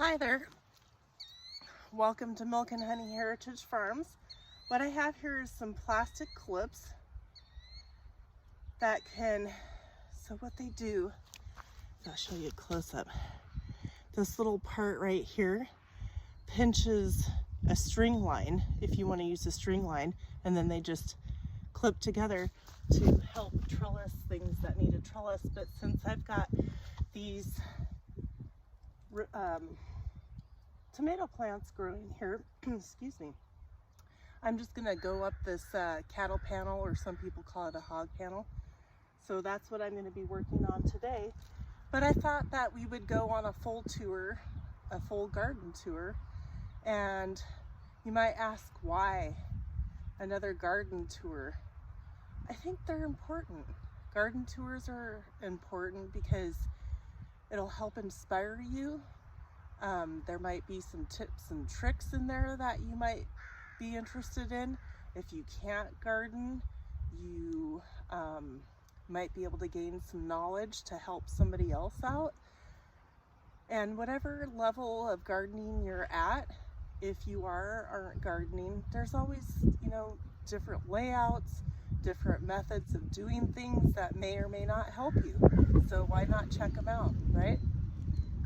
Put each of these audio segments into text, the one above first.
Hi there. Welcome to Milk and Honey Heritage Farms. What I have here is some plastic clips that can, so what they do, I'll show you a close up. This little part right here pinches a string line, if you want to use a string line, and then they just clip together to help trellis things that need a trellis. But since I've got these tomato plants growing here, excuse me, I'm just gonna go up this cattle panel, or some people call it a hog panel. So that's what I'm gonna be working on today. But I thought that we would go on a full tour, a full garden tour. And you might ask, why another garden tour? I think they're important. Garden tours are important because it'll help inspire you. There might be some tips and tricks in there that you might be interested in. If you can't garden, you might be able to gain some knowledge to help somebody else out. And whatever level of gardening you're at, if you aren't gardening, there's always, different layouts, different methods of doing things that may or may not help you. So why not check them out, right?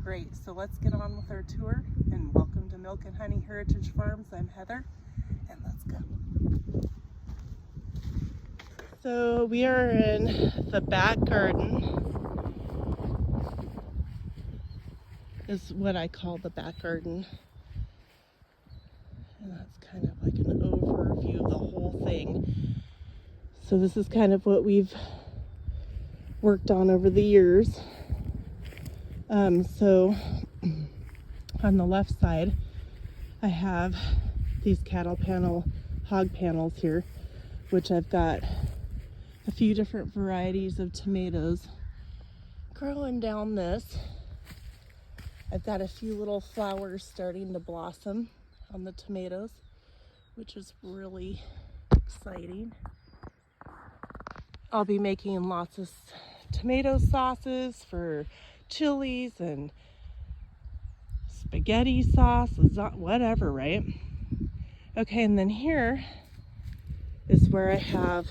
Great, so let's get on with our tour, and welcome to Milk and Honey Heritage Farms. I'm Heather, and let's go. So we are in the back garden, is what I call the back garden. And that's kind of like an overview of the whole thing. So this is kind of what we've worked on over the years. So on the left side, I have these cattle panel, hog panels here, which I've got a few different varieties of tomatoes growing down this. I've got a few little flowers starting to blossom on the tomatoes, which is really exciting. I'll be making lots of tomato sauces for chilies and spaghetti sauce, whatever, right? Okay, and then here is where I have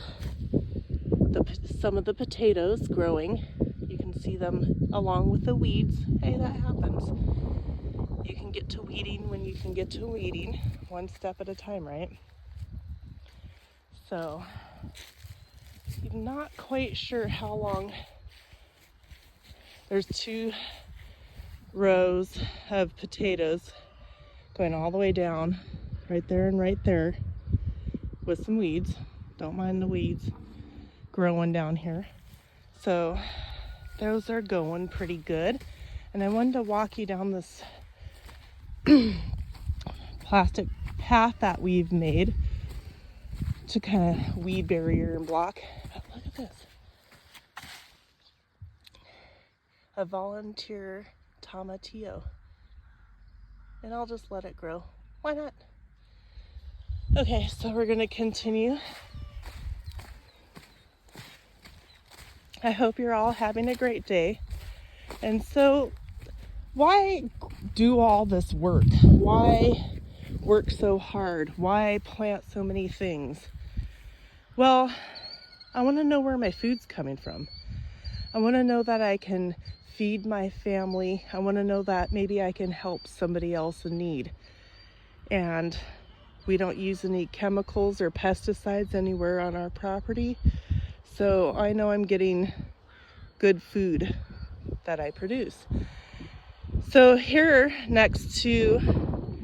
some of the potatoes growing. You can see them along with the weeds. Hey, that happens. You can get to weeding when you can get to weeding, one step at a time, right? So I'm not quite sure how long. There's 2 rows of potatoes going all the way down, right there and right there, with some weeds. Don't mind the weeds growing down here. So those are going pretty good. And I wanted to walk you down this plastic path that we've made to kind of weed barrier and block. But look at this. A volunteer tomatillo. And I'll just let it grow. Why not? Okay, so we're gonna continue. I hope you're all having a great day. And so, why do all this work? Why work so hard? Why plant so many things? Well, I want to know where my food's coming from. I want to know that I can feed my family. I want to know that maybe I can help somebody else in need. And we don't use any chemicals or pesticides anywhere on our property. So I know I'm getting good food that I produce. So here next to,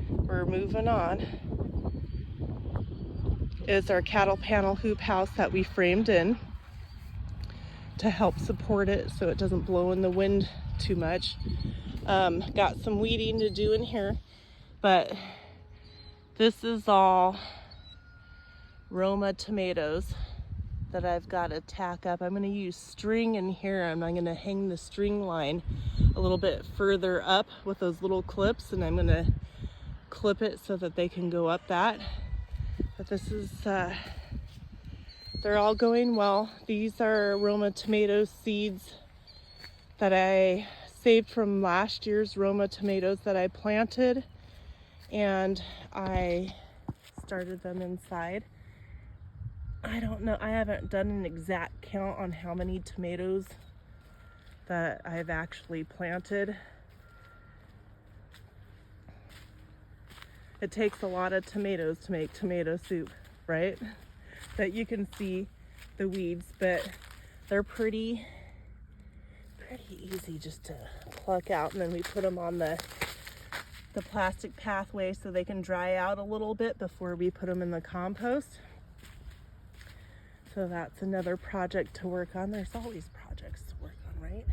we're moving on, is our cattle panel hoop house that we framed in to help support it so it doesn't blow in the wind too much. Got some weeding to do in here, but this is all Roma tomatoes that I've got to tack up. I'm going to use string in here, and I'm going to hang the string line a little bit further up with those little clips, and I'm going to clip it so that they can go up that. But this is they're all going well. These are Roma tomato seeds that I saved from last year's Roma tomatoes that I planted, and I started them inside. I don't know, I haven't done an exact count on how many tomatoes that I've actually planted. It takes a lot of tomatoes to make tomato soup, right? But you can see the weeds, but they're pretty easy just to pluck out, and then we put them on the plastic pathway so they can dry out a little bit before we put them in the compost. So that's another project to work on. There's always projects to work on, right?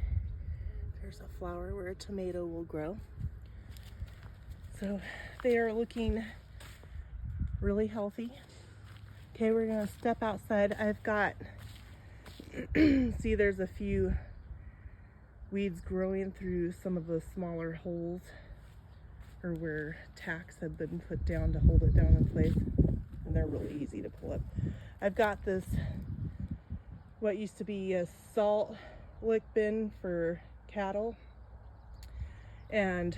There's a flower where a tomato will grow. So they are looking really healthy. Okay, we're gonna step outside. I've got, see, there's a few weeds growing through some of the smaller holes, or where tacks have been put down to hold it down in place, and they're really easy to pull up. I've got this, what used to be a salt lick bin for cattle, and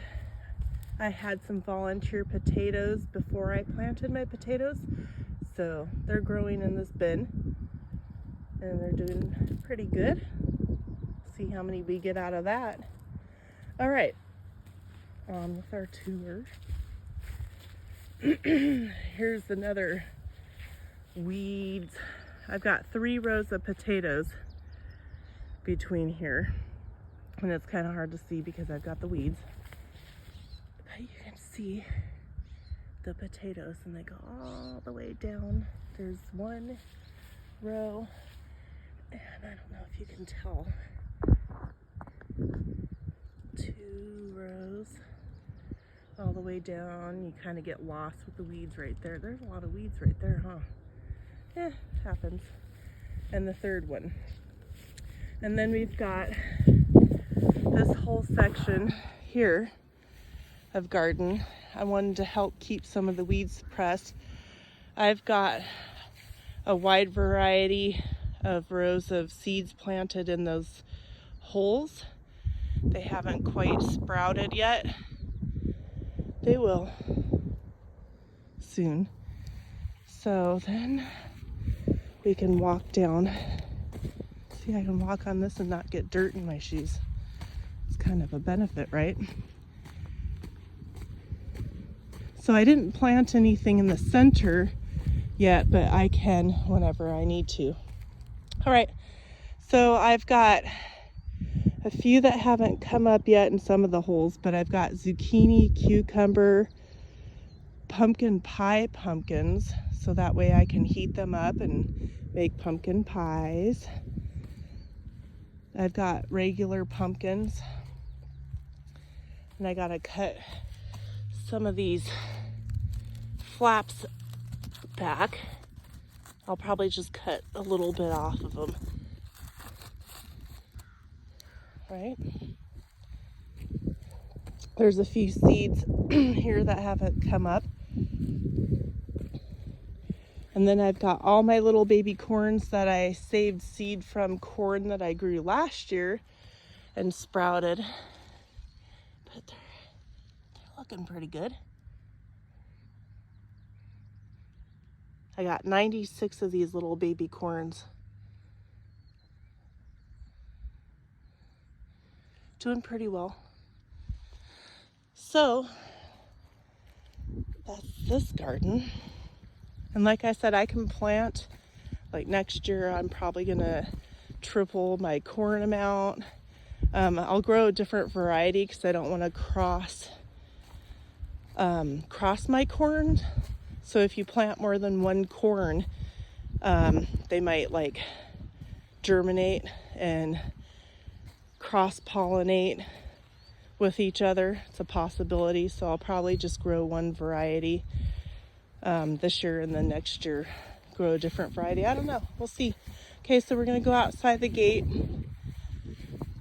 I had some volunteer potatoes before I planted my potatoes, so they're growing in this bin and they're doing pretty good. See how many we get out of that. All right, on with our tour. Here's another weeds. I've got 3 rows of potatoes between here, and it's kind of hard to see because I've got the weeds, but you can see the potatoes, and they go all the way down. There's 1 row, and I don't know if you can tell, 2 rows all the way down. You kind of get lost with the weeds right there. There's a lot of weeds right there, huh? Yeah, happens. And the 3rd one. And then we've got this whole section here of garden. I wanted to help keep some of the weeds suppressed. I've got a wide variety of rows of seeds planted in those holes. They haven't quite sprouted yet. They will soon. So then we can walk down. See, I can walk on this and not get dirt in my shoes. It's kind of a benefit, right? So I didn't plant anything in the center yet, but I can whenever I need to. All right, so I've got a few that haven't come up yet in some of the holes, but I've got zucchini, cucumber, pumpkin pie pumpkins, so that way I can heat them up and make pumpkin pies. I've got regular pumpkins, and I gotta cut some of these flaps back. I'll probably just cut a little bit off of them. Right? There's a few seeds here that haven't come up. And then I've got all my little baby corns that I saved seed from corn that I grew last year and sprouted. But they're looking pretty good. I got 96 of these little baby corns. Doing pretty well. So that's this garden. And like I said, I can plant, like next year I'm probably gonna triple my corn amount. I'll grow a different variety because I don't want to cross my corn. So if you plant more than one corn, they might like germinate and cross-pollinate with each other. It's a possibility. So I'll probably just grow one variety this year, and then next year grow a different variety. I don't know. We'll see. Okay, so we're gonna go outside the gate.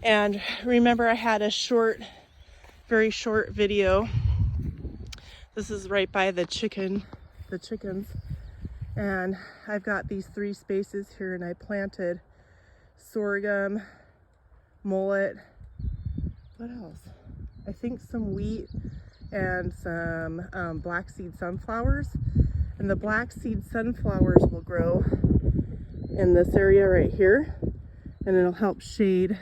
And remember, I had a very short video. This is right by the chickens. And I've got these 3 spaces here, and I planted sorghum, mullet, What else? I think some wheat and some black seed sunflowers. And the black seed sunflowers will grow in this area right here, and it'll help shade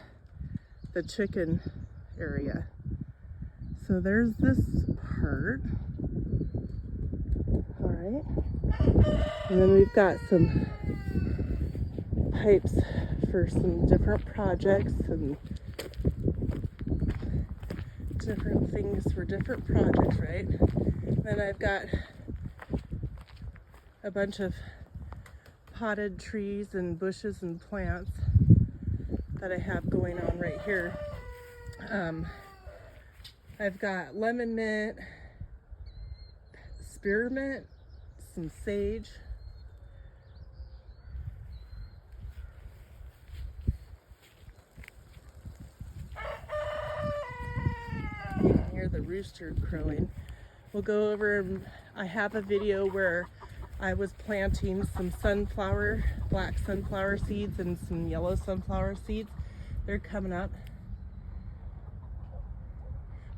the chicken area. So there's this part. All right. And then we've got some pipes for some different projects and different things for different projects, right? Then I've got a bunch of potted trees and bushes and plants that I have going on right here. I've got lemon mint, spearmint, some sage. You can hear the rooster crowing. We'll go over, and I have a video where I was planting some sunflower, black sunflower seeds and some yellow sunflower seeds. They're coming up.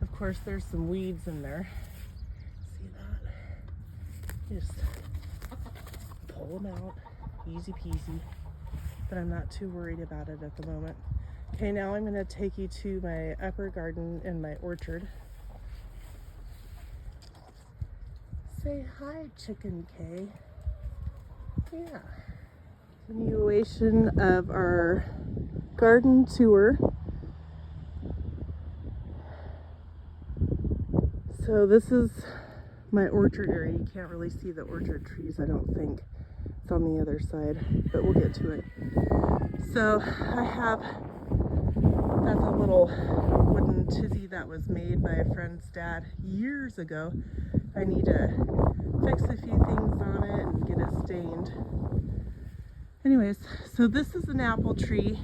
Of course, there's some weeds in there. See that? Just pull them out, easy peasy. But I'm not too worried about it at the moment. Okay, now I'm going to take you to my upper garden in my orchard. Say hi, Chicken K. Yeah. Continuation of our garden tour. So this is my orchard area. You can't really see the orchard trees, I don't think. It's on the other side, but we'll get to it. So I have, that's a little wooden tizzy that was made by a friend's dad years ago. I need to fix a few things on it and get it stained. Anyways, so this is an apple tree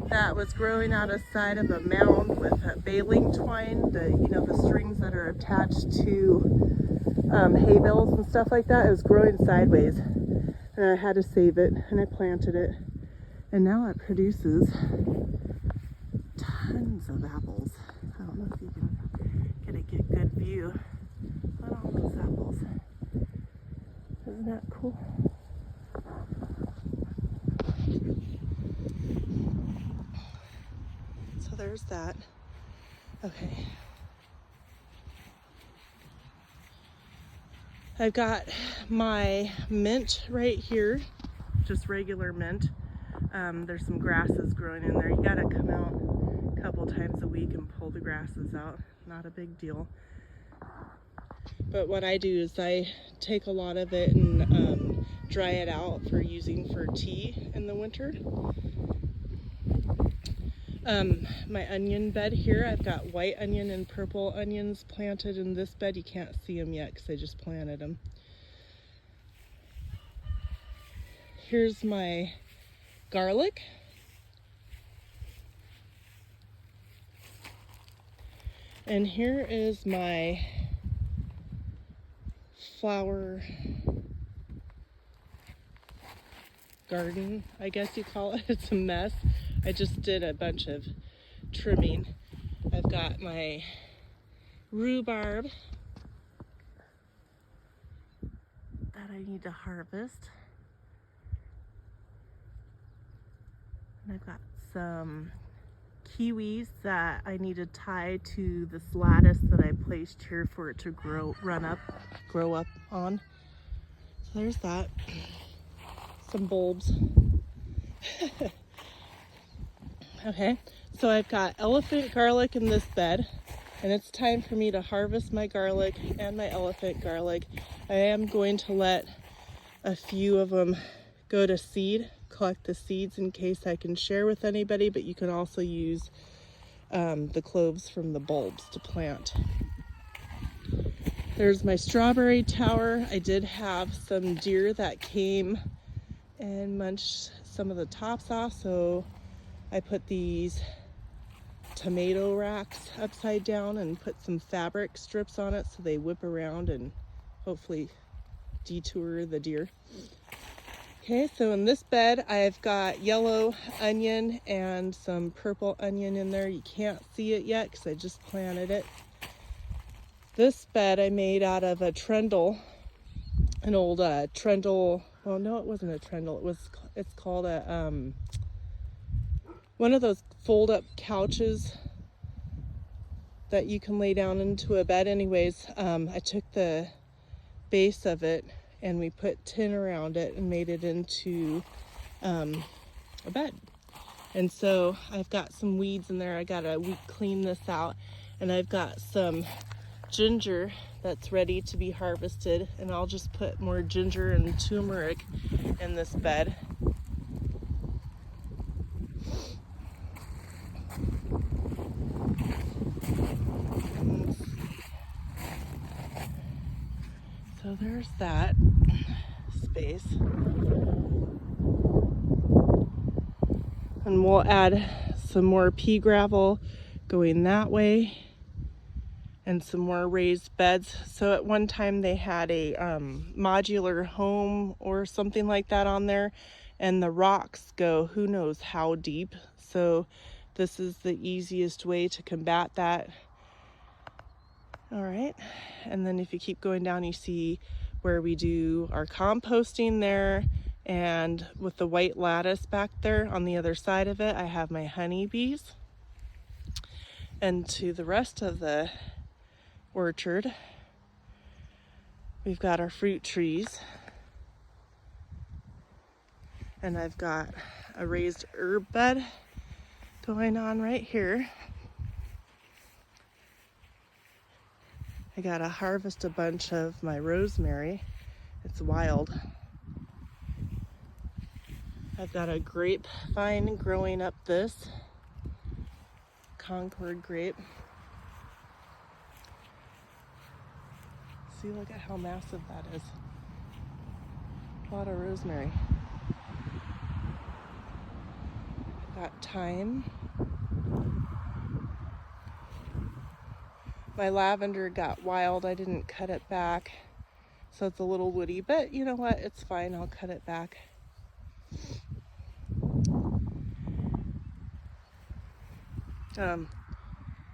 that was growing out of side of a mound with a baling twine, the strings that are attached to hay bales and stuff like that. It was growing sideways, and I had to save it, and I planted it, and now it produces tons of apples. I don't know if you can get a good view on all those apples. Isn't that cool? So there's that. Okay. I've got my mint right here, just regular mint. There's some grasses growing in there. You gotta come out a couple times a week and pull the grasses out. Not a big deal. But what I do is I take a lot of it and dry it out for using for tea in the winter. My onion bed here, I've got white onion and purple onions planted in this bed. You can't see them yet because I just planted them. Here's my garlic. And here is my flower garden, I guess you call it. It's a mess. I just did a bunch of trimming. I've got my rhubarb that I need to harvest. And I've got some kiwis that I need to tie to this lattice that I placed here for it to grow up on. So there's that. Some bulbs. Okay, so I've got elephant garlic in this bed, and it's time for me to harvest my garlic and my elephant garlic. I am going to let a few of them go to seed, collect the seeds in case I can share with anybody, but you can also use the cloves from the bulbs to plant. There's my strawberry tower. I did have some deer that came and munched some of the tops off, so I put these tomato racks upside down and put some fabric strips on it so they whip around and hopefully detour the deer. Okay, so in this bed I've got yellow onion and some purple onion in there. You can't see it yet because I just planted it. This bed I made out of a trundle, an old trundle. Well, no, it wasn't a trundle. It's called a one of those fold-up couches that you can lay down into a bed. Anyways, I took the base of it and we put tin around it and made it into a bed. And so I've got some weeds in there. I gotta weed clean this out, and I've got some ginger that's ready to be harvested, and I'll just put more ginger and turmeric in this bed. So there's that space. And we'll add some more pea gravel going that way and some more raised beds. So at one time they had a modular home or something like that on there, and the rocks go who knows how deep. So this is the easiest way to combat that. All right, and then if you keep going down, you see where we do our composting there, and with the white lattice back there on the other side of it, I have my honeybees. And to the rest of the orchard, we've got our fruit trees, and I've got a raised herb bed going on right here. I gotta harvest a bunch of my rosemary. It's wild. I've got a grapevine growing up this Concord grape. See, look at how massive that is. A lot of rosemary. I've got thyme. My lavender got wild. I didn't cut it back, so it's a little woody, but you know what? It's fine. I'll cut it back.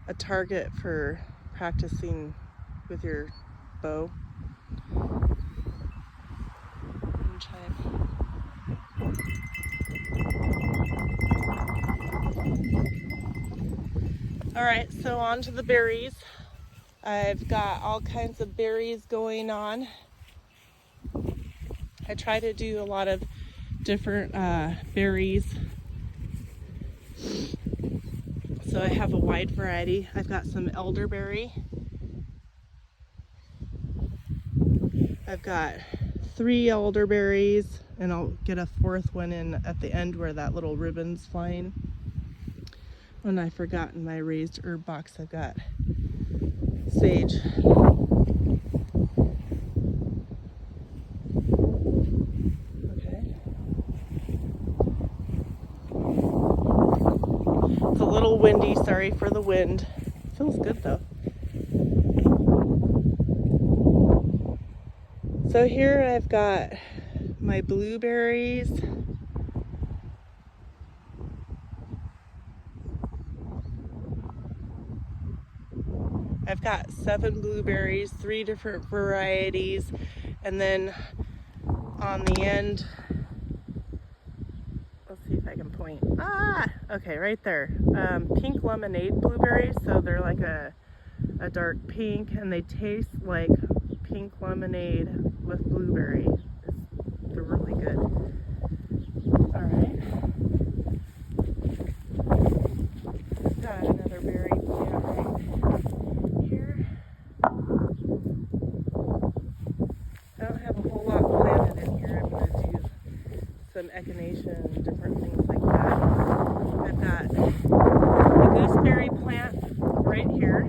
A target for practicing with your bow. All right, so on to the berries. I've got all kinds of berries going on. I try to do a lot of different berries. So I have a wide variety. I've got some elderberry. I've got 3 elderberries, and I'll get a 4th one in at the end where that little ribbon's flying. And I forgot in my raised herb box, I've got sage. Okay. It's a little windy, sorry for the wind. Feels good though. So here I've got my blueberries. I've got 7 blueberries, 3 different varieties, and then on the end, let's see if I can point. Okay, right there. Pink lemonade blueberries, so they're like a dark pink, and they taste like pink lemonade with blueberry. They're really good. All right. Got another berry plant right here. I don't have a whole lot planted in here. I'm going to do some echinacea and different things like that. I've got a gooseberry plant right here.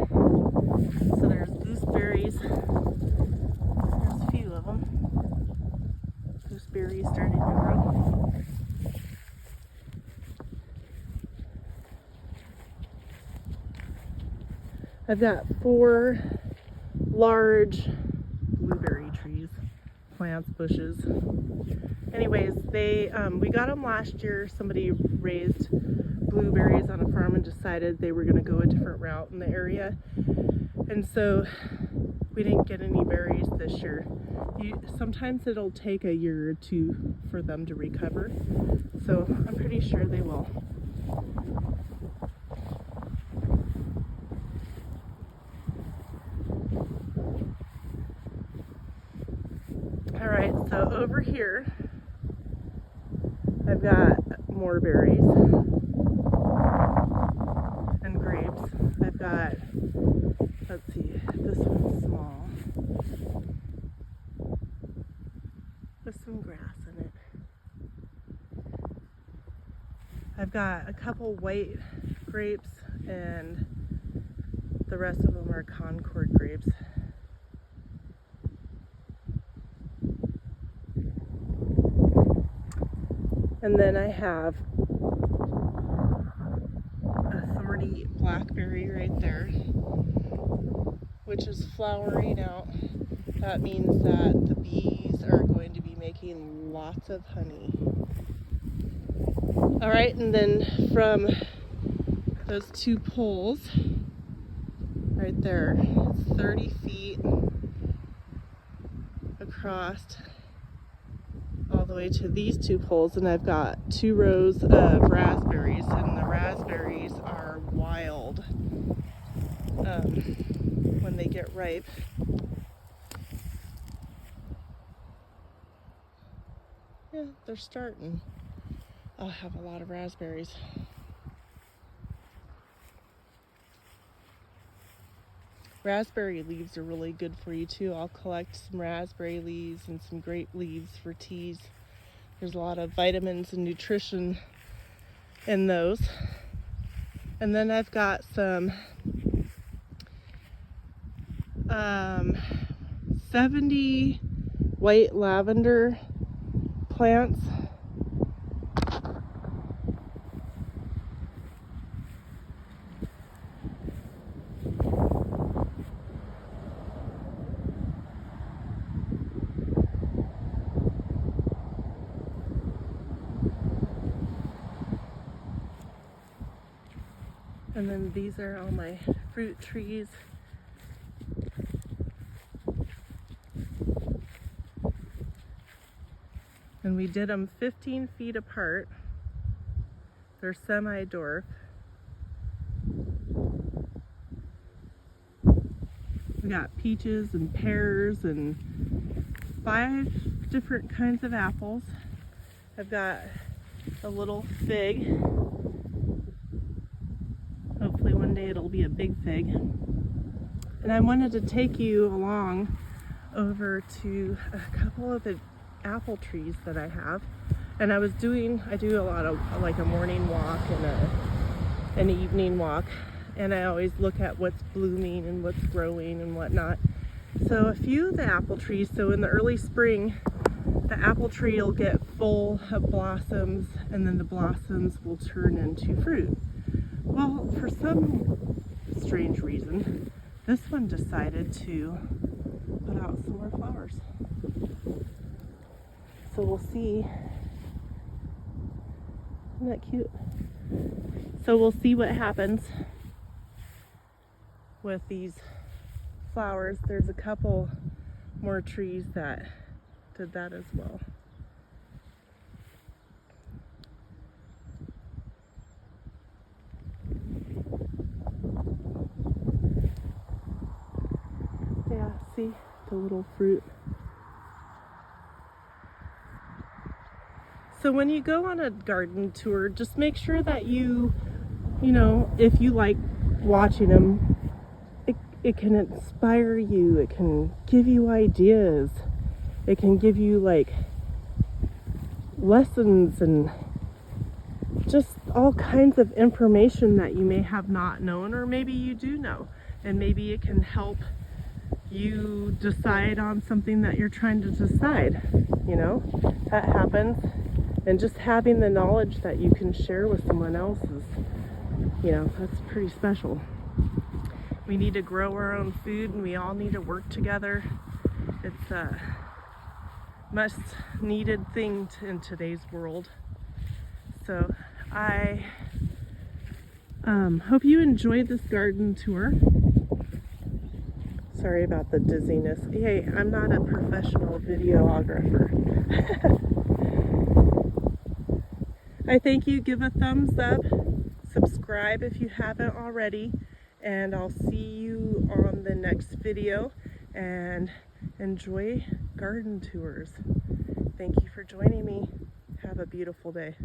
So there's gooseberries. There's a few of them. Gooseberries starting to grow. I've got 4 large blueberry trees, plants, bushes. anyways, we got them last year. Somebody raised blueberries on a farm and decided they were going to go a different route in the area, and so we didn't get any berries this year. Sometimes it'll take a year or two for them to recover, so I'm pretty sure they will. All right, so over here I've got more berries and grapes. I've got, let's see, this one's small with some grass in it. I've got a couple white grapes and the rest of them are Concord grapes. And then I have a thorny blackberry right there, which is flowering out. That means that the bees are going to be making lots of honey. All right, and then from those two poles right there, it's 30 feet across all the way to these two poles, and I've got 2 rows of raspberries, and the raspberries are wild when they get ripe. Yeah, they're starting. I'll have a lot of raspberries. Raspberry leaves are really good for you too. I'll collect some raspberry leaves and some grape leaves for teas. There's a lot of vitamins and nutrition in those. And then I've got some 70 white lavender plants. And then these are all my fruit trees. And we did them 15 feet apart. They're semi-dwarf. We got peaches and pears and 5 different kinds of apples. I've got a little fig. Hopefully one day it'll be a big fig. And I wanted to take you along over to a couple of the apple trees that I have. And I do a lot of like a morning walk and an evening walk. And I always look at what's blooming and what's growing and whatnot. So a few of the apple trees, so in the early spring, the apple tree will get full of blossoms, and then the blossoms will turn into fruit. Well, for some strange reason, this one decided to put out some more flowers. So we'll see. Isn't that cute? So we'll see what happens with these flowers. There's a couple more trees that did that as well. Yeah, see the little fruit. So when you go on a garden tour, just make sure that you know, if you like watching them, it can inspire you, it can give you ideas, it can give you like lessons and just all kinds of information that you may have not known, or maybe you do know, and maybe it can help you decide on something that you're trying to decide. You know, that happens. And just having the knowledge that you can share with someone else is, you know, that's pretty special. We need to grow our own food, and we all need to work together. much needed thing in today's world. So I hope you enjoyed this garden tour. Sorry about the dizziness. Hey, I'm not a professional videographer. I thank you. Give a thumbs up. Subscribe if you haven't already. And I'll see you on the next video. And enjoy garden tours. Thank you for joining me. Have a beautiful day.